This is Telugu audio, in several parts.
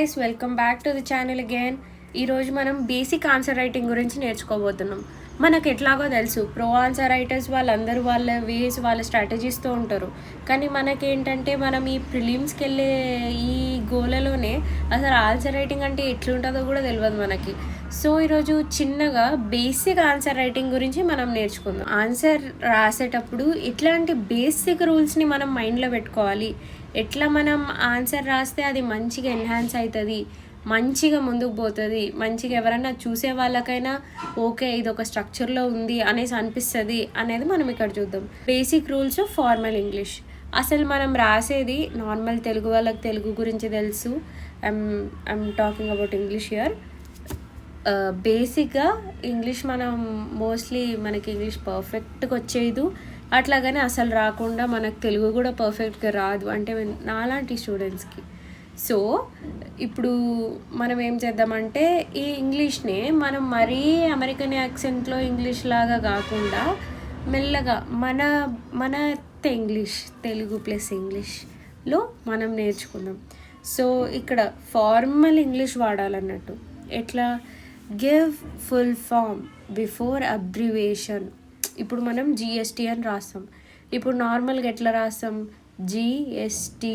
Guys welcome back to the channel again. ఈరోజు మనం బేసిక్ ఆన్సర్ రైటింగ్ గురించి నేర్చుకోబోతున్నాం. మనకు ఎట్లాగో తెలుసు, ప్రో ఆన్సర్ రైటర్స్ వాళ్ళందరూ వాళ్ళ వేస్ వాళ్ళ స్ట్రాటజీస్తో ఉంటారు. కానీ మనకేంటంటే మనం ఈ ప్రిలిమ్స్కి వెళ్ళే ఈ గోలలోనే అసలు ఆన్సర్ రైటింగ్ అంటే ఎట్లుంటుందో కూడా తెలియదు మనకి. సో ఈరోజు చిన్నగా బేసిక్ ఆన్సర్ రైటింగ్ గురించి మనం నేర్చుకుందాం. ఆన్సర్ రాసేటప్పుడు ఇట్లాంటి బేసిక్ రూల్స్ని మనం మైండ్లో పెట్టుకోవాలి. ఎట్లా మనం ఆన్సర్ రాస్తే అది మంచిగా ఎన్హాన్స్ అవుతుంది, మంచిగా ముందుకు పోతుంది, మంచిగా ఎవరైనా చూసే వాళ్ళకైనా ఓకే ఇది ఒక స్ట్రక్చర్లో ఉంది అనేసి అనిపిస్తుంది అనేది మనం ఇక్కడ చూద్దాం. Basic rules of formal English. అసలు మనం రాసేది నార్మల్ తెలుగు వాళ్ళకి తెలుగు గురించి తెలుసు. I'm talking about English here. బేసిక్గా ఇంగ్లీష్ మనం మోస్ట్లీ మనకి ఇంగ్లీష్ పర్ఫెక్ట్గా వచ్చేది, అట్లాగనే అసలు రాకుండా మనకు తెలుగు కూడా పర్ఫెక్ట్గా రాదు అంటే నాలాంటి స్టూడెంట్స్కి. సో ఇప్పుడు మనం ఏం చేద్దామంటే ఈ ఇంగ్లీష్ని మనం మరీ అమెరికన్ యాక్సెంట్లో ఇంగ్లీష్ లాగా కాకుండా మెల్లగా మన మన ఇంగ్లీష్, తెలుగు ప్లస్ ఇంగ్లీష్లో మనం నేర్చుకుందాం. సో ఇక్కడ ఫార్మల్ ఇంగ్లీష్ వాడాలన్నట్టు. ఎట్లా? Give full form before abbreviation. ఇప్పుడు మనం జిఎస్టీ అని రాస్తాం. ఇప్పుడు నార్మల్గా ఎట్లా రాస్తాం? GST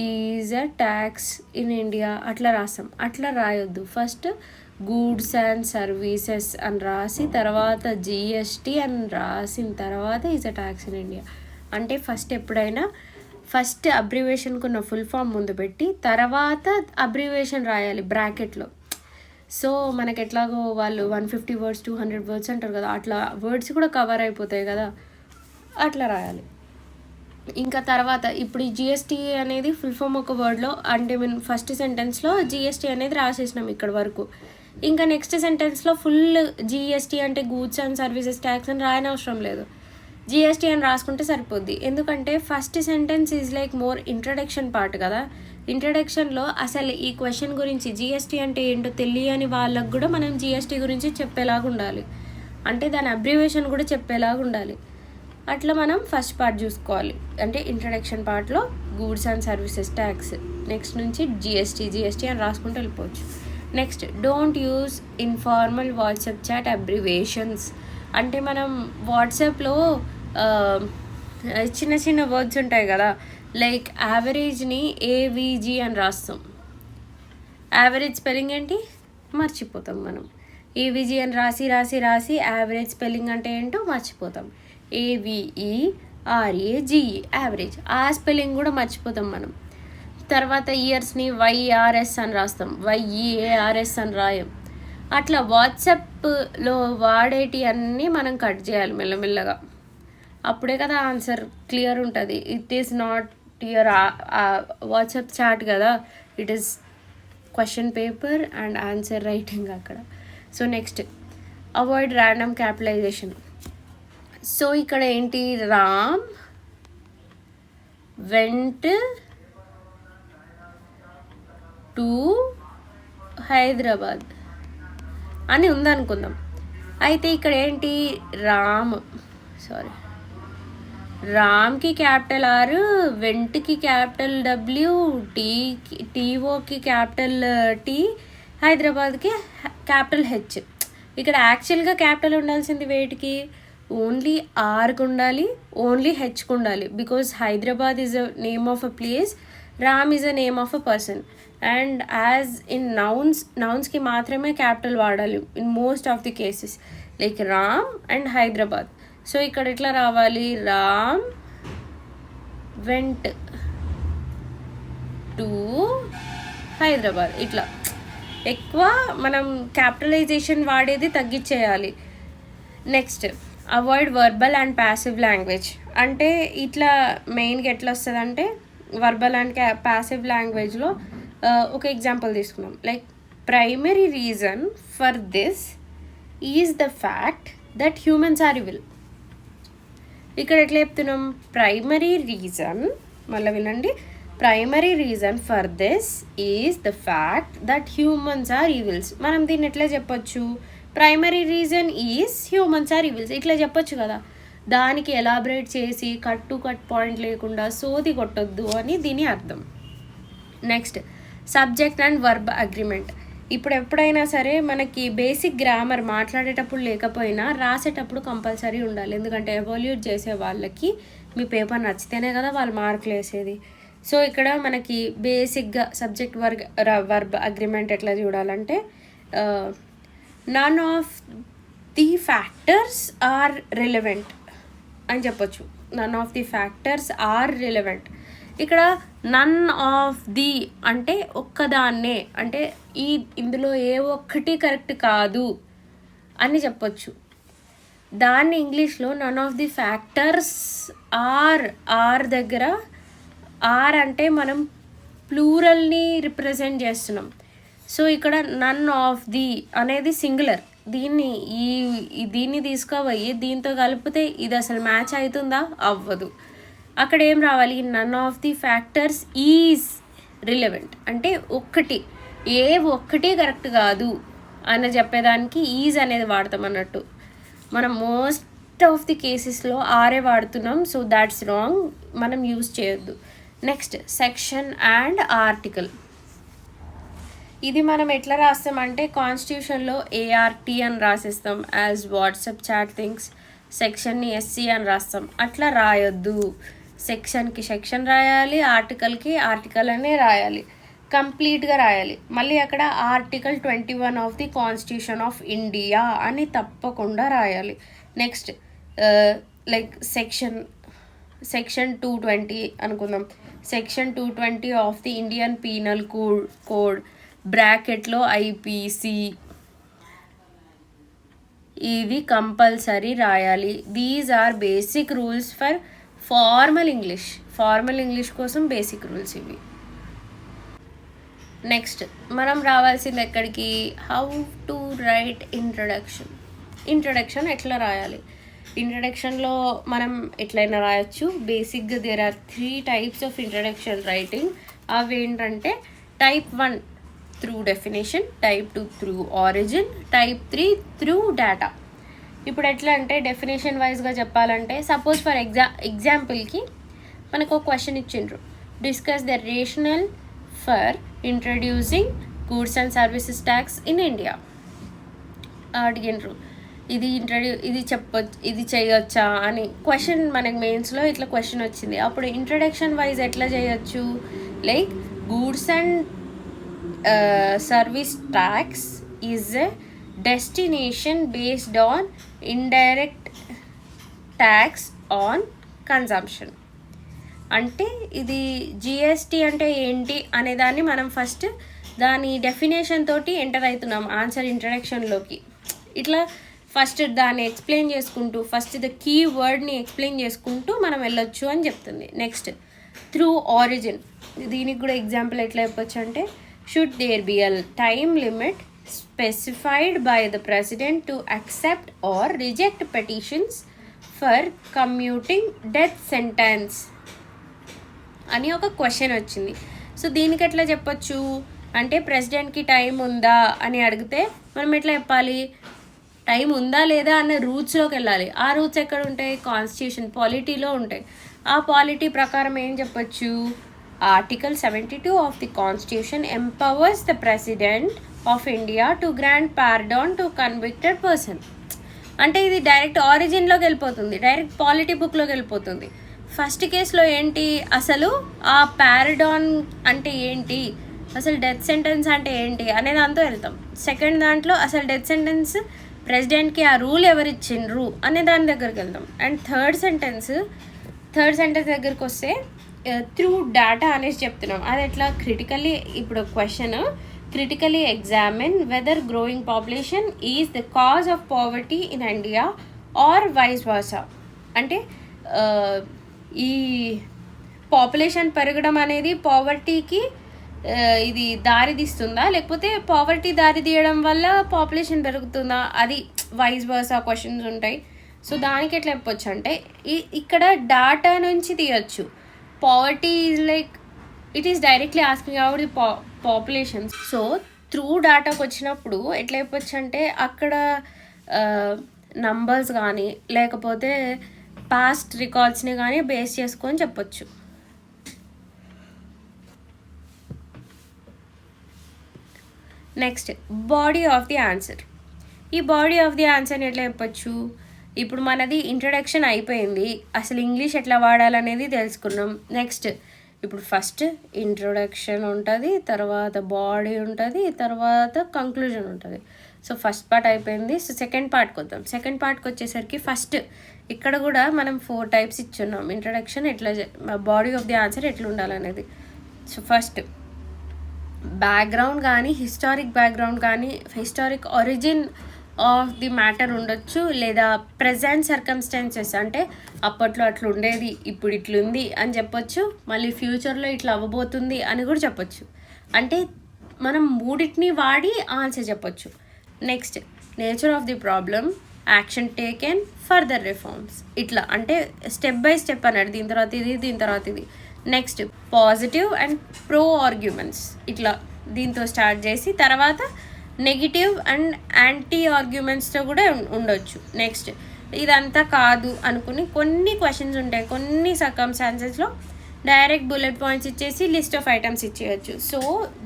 is a tax in India అట్లా రాస్తాం. అట్లా రాయొద్దు. ఫస్ట్ గూడ్స్ అండ్ సర్వీసెస్ అని రాసి తర్వాత జిఎస్టీ అని రాసిన తర్వాత is a tax in India అంటే ఫస్ట్ ఎప్పుడైనా ఫస్ట్ అబ్రివేషన్కి ఉన్న ఫుల్ ఫామ్ ముందు పెట్టి తర్వాత అబ్రివేషన్ రాయాలి బ్రాకెట్లో. సో మనకి ఎట్లాగో వాళ్ళు 150 వర్డ్స్ 200 వర్డ్స్ అంటారు కదా, అట్లా వర్డ్స్ కూడా కవర్ అయిపోతాయి కదా, అట్లా రాయాలి. ఇంకా తర్వాత ఇప్పుడు ఈ జిఎస్టీ అనేది ఫుల్ ఫామ్ ఒక వర్డ్లో అంటే ఫస్ట్ సెంటెన్స్లో జిఎస్టీ అనేది రాసేసినాం ఇక్కడ వరకు. ఇంకా నెక్స్ట్ సెంటెన్స్లో ఫుల్ జిఎస్టీ అంటే గూడ్స్ అండ్ సర్వీసెస్ ట్యాక్స్ అని రాయనవసరం లేదు, జిఎస్టీ అని రాసుకుంటే సరిపోద్ది. ఎందుకంటే first sentence is like more introduction part కదా. ఇంట్రడక్షన్లో అసలు ఈ క్వశ్చన్ గురించి జిఎస్టీ అంటే ఏంటో తెలియని వాళ్ళకు కూడా మనం జిఎస్టీ గురించి చెప్పేలాగా ఉండాలి, అంటే దాని అబ్రివేషన్ కూడా చెప్పేలాగా ఉండాలి. అట్లా మనం ఫస్ట్ పార్ట్ చూసుకోవాలి. అంటే ఇంట్రడక్షన్ పార్ట్లో goods and services tax, next నుంచి జిఎస్టీ అని రాసుకుంటూ వెళ్ళిపోవచ్చు. Next, don't use informal WhatsApp chat abbreviations. అంటే మనం వాట్సాప్లో చిన్న చిన్న వర్డ్స్ ఉంటాయి కదా, లైక్ యావరేజ్ని ఏవిజీ అని రాస్తాం. యావరేజ్ స్పెల్లింగ్ ఏంటి మర్చిపోతాం మనం. ఏవిజీ అని రాసి రాసి రాసి యావరేజ్ స్పెల్లింగ్ అంటే ఏంటో మర్చిపోతాం. AVERAGE యావరేజ్, ఆ స్పెల్లింగ్ కూడా మర్చిపోతాం మనం. తర్వాత ఇయర్స్ని YRS అని రాస్తాం, YEARS అని రాయం. అట్లా వాట్సాప్లో వాడేటి అన్నీ మనం కట్ చేయాలి మెల్లమెల్లగా, అప్పుడే కదా ఆన్సర్ క్లియర్ ఉంటుంది. It is not your WhatsApp chat కదా, it is question paper and answer writing అక్కడ. So next, avoid random capitalization. So ఇక్కడ ఏంటి? రామ్ వెంట్ టు హైదరాబాద్ అని ఉందనుకుందాం. అయితే ఇక్కడ ఏంటి? రామ్కి క్యాపిటల్ R, వెంట్కి క్యాపిటల్ W, TOకి క్యాపిటల్ T, హైదరాబాద్కి క్యాపిటల్ H. ఇక్కడ యాక్చువల్గా క్యాపిటల్ ఉండాల్సింది వేటికి? ఓన్లీ Rకి ఉండాలి, ఓన్లీ Hకి ఉండాలి. Because Hyderabad is a name of a place, Ram is a name of a person. And as in నౌన్స్కి మాత్రమే క్యాపిటల్ వాడాలి in most of the cases, like Ram and Hyderabad. So ఇక్కడ ఎట్లా రావాలి? Ram went to Hyderabad. ఇట్లా ఎక్కువ మనం క్యాపిటలైజేషన్ వాడేది తగ్గించేయాలి. Next, avoid verbal and passive language. అంటే ఇట్లా మెయిన్గా ఎట్లా వస్తుంది అంటే వర్బల్ అండ్ ప్యాసివ్ లాంగ్వేజ్లో ఒక ఎగ్జాంపుల్ తీసుకున్నాం, like primary reason for this is the fact that humans are evil. ఇక్కడ ఎట్లా చెప్తున్నాం? ప్రైమరీ రీజన్, మళ్ళీ వినండి, primary reason for this is the fact that humans are evils. మనం దీన్ని ఎట్లా చెప్పొచ్చు? Primary reason is humans are evils ఇట్లా చెప్పొచ్చు కదా. దానికి ఎలాబరేట్ చేసి కట్ టు కట్ పాయింట్ లేకుండా సోది కొట్టొద్దు అని దీని అర్థం. Next, subject and verb agreement. ఇప్పుడు ఎప్పుడైనా సరే మనకి బేసిక్ గ్రామర్ మాట్లాడేటప్పుడు లేకపోయినా రాసేటప్పుడు కంపల్సరీ ఉండాలి. ఎందుకంటే ఎవాల్యూట్ చేసే వాళ్ళకి మీ పేపర్ నచ్చితేనే కదా వాళ్ళు మార్కులు వేసేది. సో ఇక్కడ మనకి బేసిక్గా సబ్జెక్ట్ వర్బ్ అగ్రిమెంట్ ఎట్లా చూడాలంటే none of the factors are relevant అని చెప్పొచ్చు. None of the factors are relevant. ఇక్కడ నన్ ఆఫ్ ది అంటే ఒక్కదాన్నే, అంటే ఇందులో ఏ ఒక్కటి కరెక్ట్ కాదు అని చెప్పొచ్చు. దాన్ని ఇంగ్లీష్లో none of the factors are దగ్గర ఆర్ అంటే మనం ప్లూరల్ని రిప్రజెంట్ చేస్తున్నాం. సో ఇక్కడ నన్ ఆఫ్ ది అనేది సింగులర్. దీన్ని తీసుకోపోయి దీంతో కలిపితే ఇది అసలు మ్యాచ్ అవుతుందా? అవ్వదు. అక్కడ ఏం రావాలి? None of the factors is relevant. అంటే ఒక్కటి కరెక్ట్ కాదు అని చెప్పేదానికి ఈజ్ అనేది వాడతాం అన్నట్టు. మనం మోస్ట్ ఆఫ్ ది కేసెస్లో ఆరే వాడుతున్నాం. సో దాట్స్ రాంగ్, మనం యూజ్ చేయొద్దు. Next section and article. ఇది మనం ఎట్లా రాస్తామంటే కాన్స్టిట్యూషన్లో ఏఆర్టీ అని రాసేస్తాం, యాజ్ వాట్సాప్ చాట్ థింగ్స్. సెక్షన్ని ఎస్సీ అని రాస్తాం. అట్లా రాయొద్దు. సెక్షన్కి సెక్షన్ రాయాలి, ఆర్టికల్కి ఆర్టికల్ అనే రాయాలి, కంప్లీట్గా రాయాలి. మళ్ళీ అక్కడ article 21 of the constitution of India అని తప్పకుండా రాయాలి. నెక్స్ట్ లైక్ సెక్షన్ 220 అనుకుందాం. Section 220 of the Indian penal code బ్రాకెట్లో ఐపీసీ, ఇది కంపల్సరీ రాయాలి. These are basic rules for formal English కోసం బేసిక్ రూల్స్ ఇవి. నెక్స్ట్ మనం రావాల్సింది ఎక్కడికి? హౌ టు రైట్ ఇంట్రడక్షన్ ఎట్లా రాయాలి? ఇంట్రడక్షన్లో మనం ఎట్లయినా రాయొచ్చు. బేసిక్గా there are 3 types of introduction writing. అవి ఏంటంటే type 1 through definition, type 2 through origin, type 3 through data. ఇప్పుడు ఎట్లా అంటే డెఫినేషన్ వైజ్గా చెప్పాలంటే సపోజ్ ఫర్ ఎగ్జాంపుల్కి మనకు ఒక క్వశ్చన్ ఇచ్చిండ్రు, discuss the rational for introducing goods and services tax in India అడిగినరు. ఇది చేయొచ్చా అని క్వశ్చన్ మనకి మెయిన్స్లో ఇట్లా క్వశ్చన్ వచ్చింది. అప్పుడు ఇంట్రడక్షన్ వైజ్ ఎట్లా చేయొచ్చు? Like goods and service tax is a destination based on indirect tax on consumption. అంటే ఇది జిఎస్టీ అంటే ఏంటి అనేదాన్ని మనం ఫస్ట్ దాని డెఫినేషన్ తోటి ఎంటర్ అవుతున్నాం ఆన్సర్ ఇంట్రడక్షన్లోకి. ఇట్లా ఫస్ట్ దాన్ని ఎక్స్ప్లెయిన్ చేసుకుంటూ ఫస్ట్ ద కీ వర్డ్ని ఎక్స్ప్లెయిన్ చేసుకుంటూ మనం వెళ్ళొచ్చు అని చెప్తుంది. Next through origin. దీనికి కూడా ఎగ్జాంపుల్ ఎట్లా చెప్పొచ్చు అంటే should there be a time limit specified by the president to accept or reject petitions for commuting death sentence అని ఒక క్వశ్చన్ వచ్చింది. సో దీనికి ఎట్లా చెప్పొచ్చు అంటే ప్రెసిడెంట్కి టైం ఉందా అని అడిగితే మనం ఎట్లా చెప్పాలి? టైం ఉందా లేదా అన్న రూట్స్లోకి వెళ్ళాలి. ఆ రూట్స్ ఎక్కడ ఉంటాయి? కాన్స్టిట్యూషన్ పాలిటీలో ఉంటాయి. ఆ పాలిటీ ప్రకారం ఏం చెప్పొచ్చు? Article 72 of the constitution empowers the president of India to grant pardon to convicted person. అంటే ఇది డైరెక్ట్ ఆరిజిన్లోకి వెళ్ళిపోతుంది, డైరెక్ట్ పాలిటీ బుక్లోకి వెళ్ళిపోతుంది. ఫస్ట్ కేసులో ఏంటి, అసలు ఆ పారడాన్ అంటే ఏంటి, అసలు డెత్ సెంటెన్స్ అంటే ఏంటి అనే దాంతో వెళ్తాం. సెకండ్ దాంట్లో అసలు డెత్ సెంటెన్స్ ప్రెసిడెంట్కి ఆ రూల్ ఎవరు ఇచ్చిండ్రు అనే దాని దగ్గరికి వెళ్తాం. అండ్ థర్డ్ సెంటెన్స్ దగ్గరికి వస్తే త్రూ డేటా అనేసి చెప్తున్నాం. అది ఎట్లా? ఇప్పుడు question critically examine whether growing population is the cause of poverty in India or vice versa. అంటే ఈ పాపులేషన్ పెరగడం అనేది పావర్టీకి ఇది దారి తీస్తుందా, లేకపోతే పావర్టీ దారి తీయడం వల్ల పాపులేషన్ పెరుగుతుందా, అది వైస్ వర్సా క్వశ్చన్స్ ఉంటాయి. సో దానికి ఎట్లా చెప్పొచ్చు అంటే ఇక్కడ డాటా నుంచి తీయచ్చు. Poverty is like it is directly asking about the population. So through డాటాకి వచ్చినప్పుడు ఎట్లా చెప్పొచ్చు అంటే అక్కడ నంబర్స్ కానీ లేకపోతే పాస్ట్ రికార్డ్స్ని కానీ బేస్ చేసుకొని చెప్పొచ్చు. Next body of the answer. ఈ బాడీ ఆఫ్ ది ఆన్సర్ని ఎట్లా చెప్పచ్చు? ఇప్పుడు మనది ఇంట్రడక్షన్ అయిపోయింది, అసలు ఇంగ్లీష్ ఎట్లా వాడాలనేది తెలుసుకున్నాం. నెక్స్ట్ ఇప్పుడు ఫస్ట్ ఇంట్రొడక్షన్ ఉంటుంది, తర్వాత బాడీ ఉంటుంది, తర్వాత కంక్లూజన్ ఉంటుంది. సో ఫస్ట్ పార్ట్ అయిపోయింది. సో సెకండ్ పార్ట్కి వద్దాం. సెకండ్ పార్ట్కి వచ్చేసరికి ఫస్ట్ ఇక్కడ కూడా మనం 4 టైప్స్ ఇచ్చున్నాం. ఇంట్రడక్షన్ ఎట్లా, బాడీ ఆఫ్ ది ఆన్సర్ ఎట్లా ఉండాలనేది. సో ఫస్ట్ బ్యాక్గ్రౌండ్ కానీ, హిస్టారిక్ బ్యాక్గ్రౌండ్ కానీ, historic origin of the matter ఉండొచ్చు, లేదా ప్రజెంట్ సర్కమ్స్టాన్సెస్, అంటే అప్పట్లో అట్లా ఉండేది ఇప్పుడు ఇట్లుంది అని చెప్పొచ్చు, మళ్ళీ ఫ్యూచర్లో ఇట్లా అవ్వబోతుంది అని కూడా చెప్పొచ్చు. అంటే మనం మూడింటిని వాడి ఆన్సర్ చెప్పొచ్చు. Next nature of the problem, action taken, further reforms, ఇట్లా అంటే స్టెప్ బై స్టెప్ అన్నాడు. దీని తర్వాత ఇది, దీని తర్వాత ఇది. Next positive and pro arguments, ఇట్లా దీంతో స్టార్ట్ చేసి తర్వాత నెగిటివ్ అండ్ యాంటీ ఆర్గ్యుమెంట్స్తో కూడా ఉండొచ్చు. నెక్స్ట్ ఇదంతా కాదు అనుకుని కొన్ని క్వశ్చన్స్ ఉంటాయి, కొన్ని సర్కమ్స్టాన్సెస్లో డైరెక్ట్ బుల్లెట్ పాయింట్స్ ఇచ్చేసి లిస్ట్ ఆఫ్ ఐటమ్స్ ఇచ్చేయచ్చు. So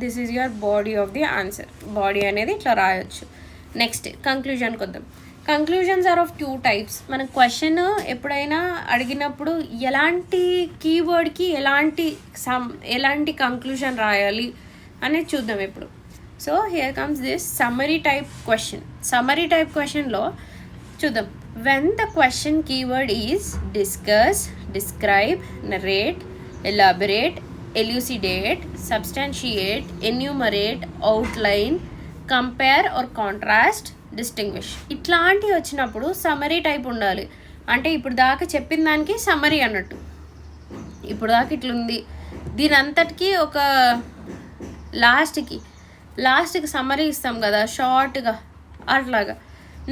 this is your body of the answer. Body అనేది ఇట్లా రాయొచ్చు. నెక్స్ట్ కంక్లూజన్కి వద్దాం. Conclusions are of 2 types. మన క్వశ్చన్ ఎప్పుడైనా అడిగినప్పుడు ఎలాంటి కీవర్డ్కి ఎలాంటి కంక్లూజన్ రాయాలి అనేది చూద్దాం ఇప్పుడు. So here comes this summary type question. Summary type క్వశ్చన్లో చూద్దాం. When the question keyword is discuss, describe, narrate, elaborate, elucidate, substantiate, enumerate, outline, compare or contrast, distinguish, ఇట్లాంటివి వచ్చినప్పుడు సమ్మరీ టైప్ ఉండాలి. అంటే ఇప్పుడు దాకా చెప్పిన దానికి సమ్మరీ అన్నట్టు. ఇప్పుడు దాకా ఇట్లుంది, దీని అంతటికి ఒక లాస్ట్కి సమ్మరీ ఇస్తాం కదా షార్ట్గా, అట్లాగా.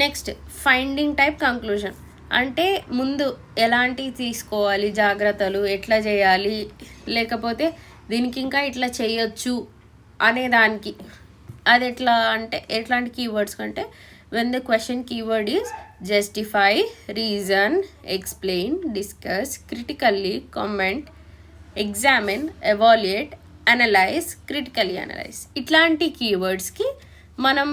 నెక్స్ట్ ఫైండింగ్ టైప్ కంక్లూజన్, అంటే ముందు ఎలాంటివి తీసుకోవాలి జాగ్రత్తలు, ఎట్లా చేయాలి, లేకపోతే దీనికి ఇంకా ఇట్లా చేయొచ్చు అనే దానికి. అది ఎట్లా అంటే ఎట్లాంటి కీవర్డ్స్ కంటే when the question keyword is justify, reason, explain, discuss, critically, comment, examine, evaluate, analyse, critically analyse, ఇట్లాంటి కీవర్డ్స్కి మనం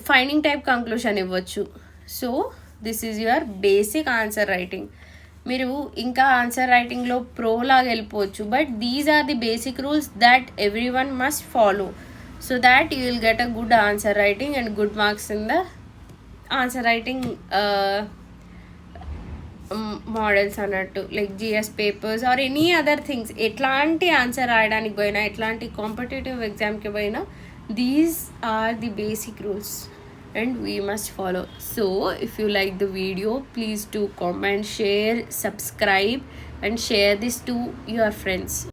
ఫైండింగ్ టైప్ కంక్లూషన్ ఇవ్వచ్చు. So this is your basic answer writing. మీరు ఇంకా ఆన్సర్ రైటింగ్లో ప్రో లాగా వెళ్ళిపోవచ్చు, but these are the basic rules that everyone must follow, so that you will get a good answer writing and good marks in the answer writing models అన్నట్టు, like GS papers or any other things. ఎట్లాంటి ఆన్సర్ రాయడానికి పోయినా, ఎట్లాంటి కాంపిటేటివ్ ఎగ్జామ్కి పోయినా, these are the basic rules and we must follow. So if you like the video, please do comment, share, subscribe and share this to your friends.